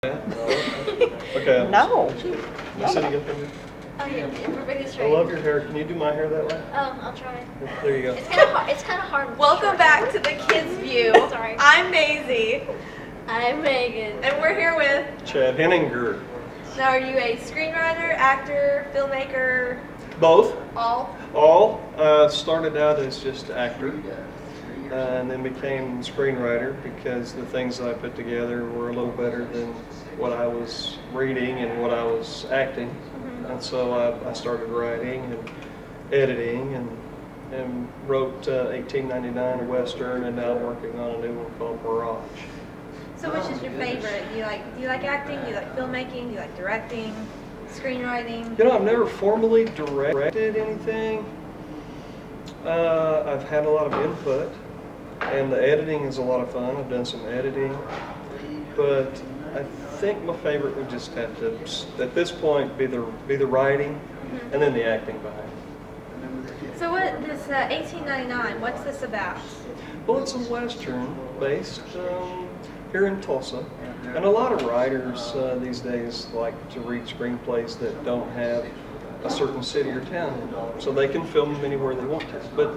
Okay. No. You sitting up there? Oh yeah, everybody's I right. love your hair. Can you do my hair that way? I'll try. There you go. It's kind of hard. Welcome back to the Kids View. Sorry. I'm Maisie, I'm Megan. and we're here with. Chad Henninger. Now, are you a screenwriter, actor, filmmaker, Both. all? All. Started out as just actor. And then became screenwriter because the things I put together were a little better than what I was reading and what I was acting. And so I started writing and editing and wrote 1899, a Western, and now I'm working on a new one called Mirage. So, which is your favorite? Do you like acting? Do you like filmmaking? Do you like directing? Screenwriting? You know, I've never formally directed anything. I've had a lot of input, and the editing is a lot of fun. I've done some editing, but I think my favorite would just have to, at this point, be the writing, and then the acting behind it. So, what this 1899? What's this about? Well, it's a Western based here in Tulsa, and a lot of writers these days like to read screenplays that don't have a certain city or town, so they can film them anywhere they want to. But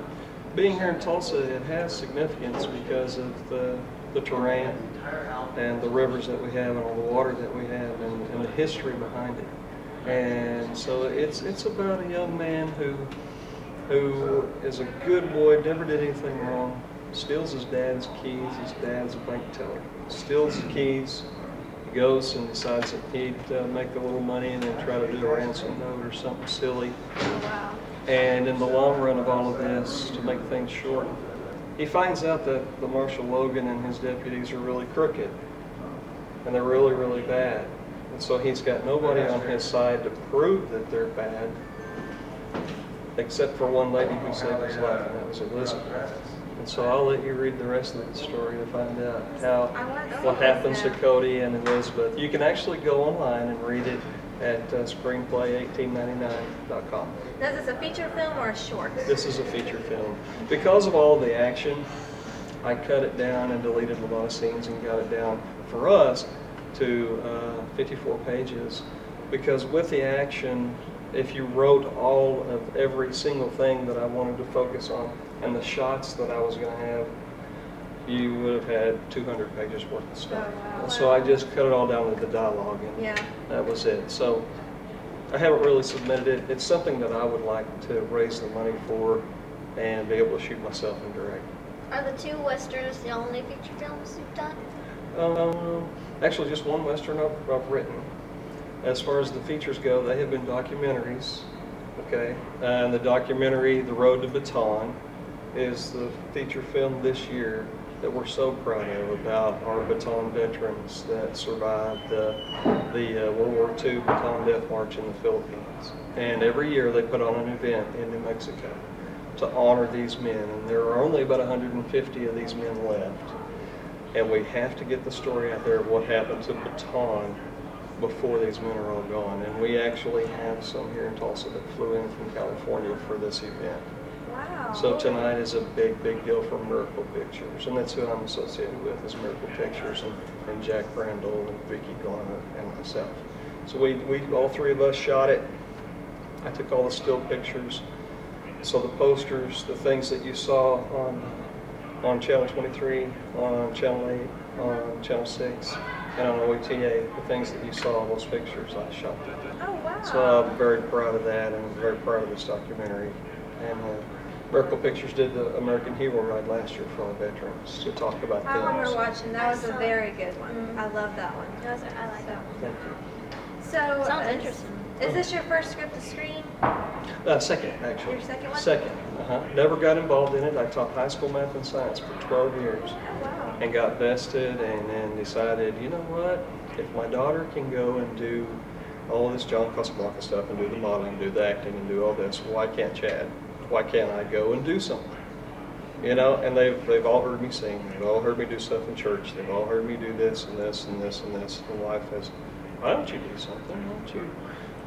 being here in Tulsa, it has significance because of the terrain and the rivers that we have and all the water that we have and the history behind it. And so it's about a young man who is a good boy, never did anything wrong, steals his dad's keys. His dad's a bank teller. Steals the keys, goes and decides that he'd make a little money and then try to do a ransom note or something silly. Wow. And in the long run of all of this, to make things short, he finds out that the Marshal Logan and his deputies are really crooked, and they're really, really bad. And so he's got nobody on his side to prove that they're bad, except for one lady who saved his life, and that was Elizabeth. And so I'll let you read the rest of the story to find out what happens to Cody and Elizabeth. You can actually go online and read it at screenplay1899.com. Now, is this a feature film or a short? This is a feature film. Because of all the action, I cut it down and deleted a lot of scenes and got it down for us to 54 pages. Because with the action, if you wrote all of every single thing that I wanted to focus on and the shots that I was going to have, you would have had 200 pages worth of stuff. Oh, wow. So I just cut it all down to the dialogue, and that was it. So I haven't really submitted it. It's something that I would like to raise the money for and be able to shoot myself and direct. Are the two westerns the only feature films you've done? Actually, just one Western I've written. As far as the features go, they have been documentaries. Okay, and the documentary, The Road to Bataan, is the feature film this year that we're so proud of about our Bataan veterans that survived the World War II Bataan Death March in the Philippines. And every year they put on an event in New Mexico to honor these men, and there are only about 150 of these men left. And we have to get the story out there of what happened to Bataan before these men are all gone. And we actually have some here in Tulsa that flew in from California for this event. Wow. So tonight is a big, big deal for Miracle Pictures, and that's who I'm associated with, is Miracle Pictures, and Jack Brandel and Vicki Garner and myself. So we all three of us shot it. I took all the still pictures. So the posters, the things that you saw on Channel 23, on Channel 8, on Channel 6, and on OETA, the things that you saw, those pictures, I shot them. Oh, wow. So I'm very proud of that, and I'm very proud of this documentary. And Miracle Pictures did the American Hero Ride last year for our veterans to talk about them. I remember watching. That was a very good one. I love that one. I like that one. Thank you. So, Sounds interesting. Is this your first script to screen? Second, actually. Your second one? Second. Never got involved in it. I taught high school math and science for 12 years. Oh, wow. And got vested, and then decided, you know what? If my daughter can go and do all this John Casablanca stuff and do the modeling, do the acting, and do all this, why can't Chad? Why can't I go and do something? You know, and they've all heard me sing. They've all heard me do stuff in church. They've all heard me do this and this and this and this. And wife has, why don't you do something? Why don't you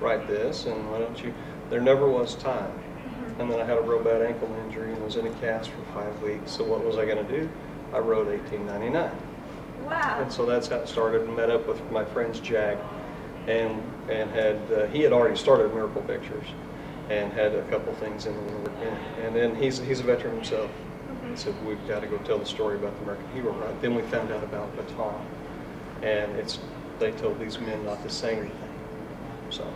write this? And why don't you? There never was time. And then I had a real bad ankle injury and was in a cast for 5 weeks. So what was I going to do? I wrote 1899. Wow. And so that's how it started. And met up with my friends Jack, and had he had already started Miracle Pictures, and had a couple things in the work. And then he's a veteran himself. He said, we've got to go tell the story about the American Hero Ride. Then we found out about Bataan, and they told these men not to say anything. So.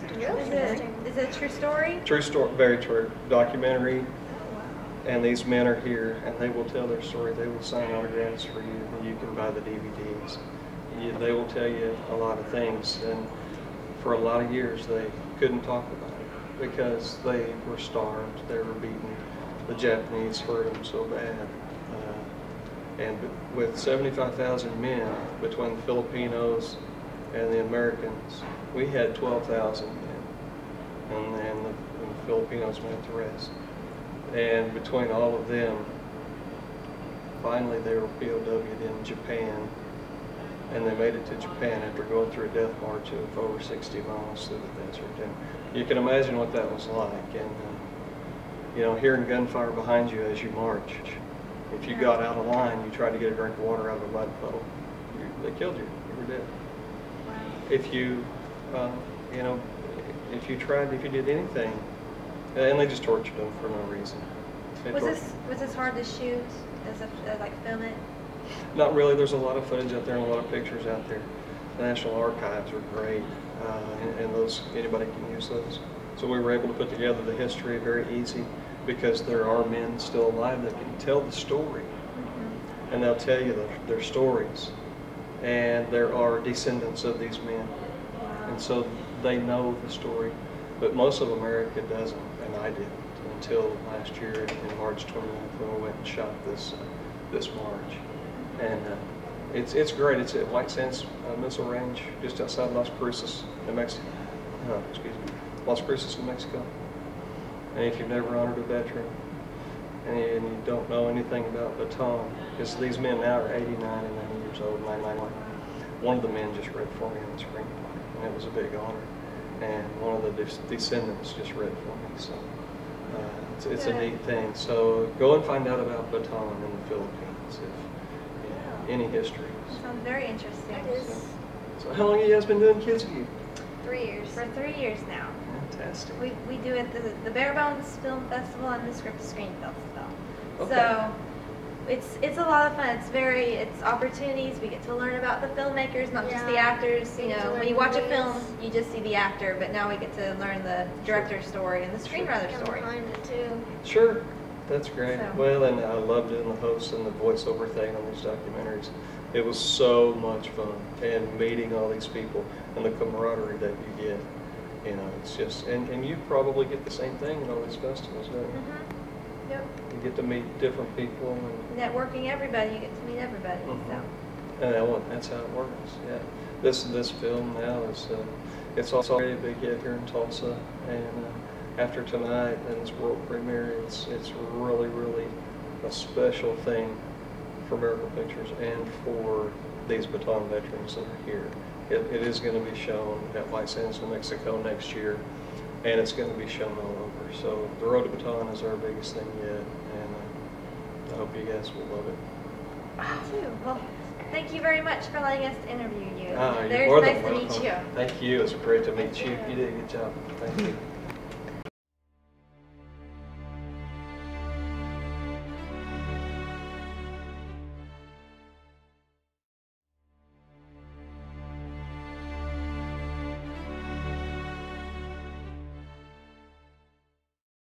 Is it a true story? True story, very true. Documentary. And these men are here, and they will tell their story. They will sign autographs for you. You can buy the DVDs. They will tell you a lot of things. And for a lot of years, they couldn't talk about it because they were starved. They were beaten. The Japanese hurt them so bad. And with 75,000 men between the Filipinos and the Americans, we had 12,000 men. And the Filipinos went the rest. And between all of them, finally they were POW'd in Japan, and they made it to Japan after going through a death march of over 60 miles through the desert. And you can imagine what that was like. And you know, hearing gunfire behind you as you march. If you got out of line, you tried to get a drink of water out of a mud puddle, they killed you. You were dead. If you, you know, if you did anything. And they just tortured them for no reason. Was this hard to shoot, like film it? Not really. There's a lot of footage out there and a lot of pictures out there. The National Archives are great, and those anybody can use those. So we were able to put together the history very easy because there are men still alive that can tell the story, and they'll tell you their stories. And there are descendants of these men, and so they know the story. But most of America doesn't, and I didn't until last year in March 29th when we went and shot this march. And it's great. It's at White Sands Missile Range, just outside Las Cruces, New Mexico. Las Cruces, New Mexico. And if you've never honored a veteran and you don't know anything about Bataan, because these men now are 89 and 90 years old, 99. One of the men just read for me on the screenplay, and it was a big honor. And one of the descendants just read for me, so it's a neat thing. So go and find out about Bataan in the Philippines, if any history. Sounds very interesting. It is. So how long have you guys been doing Kids View? 3 years. For 3 years now. Fantastic. We do it the Bare Bones Film Festival and the Script Screen Festival. Okay. So it's a lot of fun. It's opportunities. We get to learn about the filmmakers, not just the actors. You know, when you watch a film, you just see the actor, but now we get to learn the director's story and the screenwriter's story. Behind it too. Sure, that's great. So. Well, and I love doing the host and the voiceover thing on these documentaries. It was so much fun, and meeting all these people and the camaraderie that you get. You know, it's just, and you probably get the same thing in all these festivals, don't you? Yep. You get to meet different people. And Networking everybody, you get to meet everybody. So. And that's how it works. Yeah. This film now is it's also already a big hit here in Tulsa, and after tonight and this world premiere, it's really a special thing for Miracle Pictures and for these Bataan veterans that are here. It is going to be shown at White Sands, New Mexico next year, and it's going to be shown all over. So the Road to Bataan is our biggest thing yet, and I hope you guys will love it. Me too. Well, thank you very much for letting us interview you. You're Very more nice than to meet welcome. you. Thank you. It's great to meet you. You did a good job. Thank you.